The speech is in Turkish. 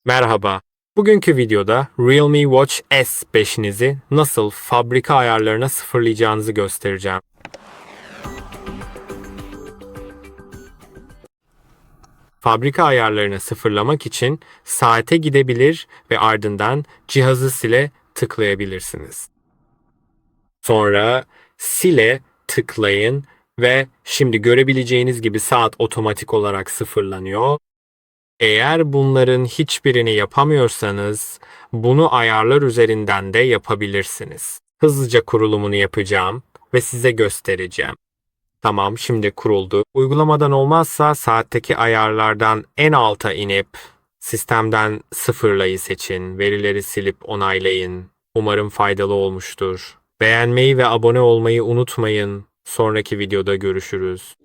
Merhaba. Bugünkü videoda realme Watch S5'inizi nasıl fabrika ayarlarına sıfırlayacağınızı göstereceğim. Fabrika ayarlarını sıfırlamak için Saat'e gidebilir ve ardından cihazı sile tıklayabilirsiniz. Sonra sile tıklayın ve şimdi görebileceğiniz gibi saat otomatik olarak sıfırlanıyor. Eğer bunların hiçbirini yapamıyorsanız bunu ayarlar üzerinden de yapabilirsiniz. Hızlıca kurulumunu yapacağım ve size göstereceğim. Tamam, şimdi kuruldu. Uygulamadan olmazsa saatteki ayarlardan en alta inip sistemden sıfırlayı seçin, verileri silip onaylayın. Umarım faydalı olmuştur. Beğenmeyi ve abone olmayı unutmayın. Sonraki videoda görüşürüz.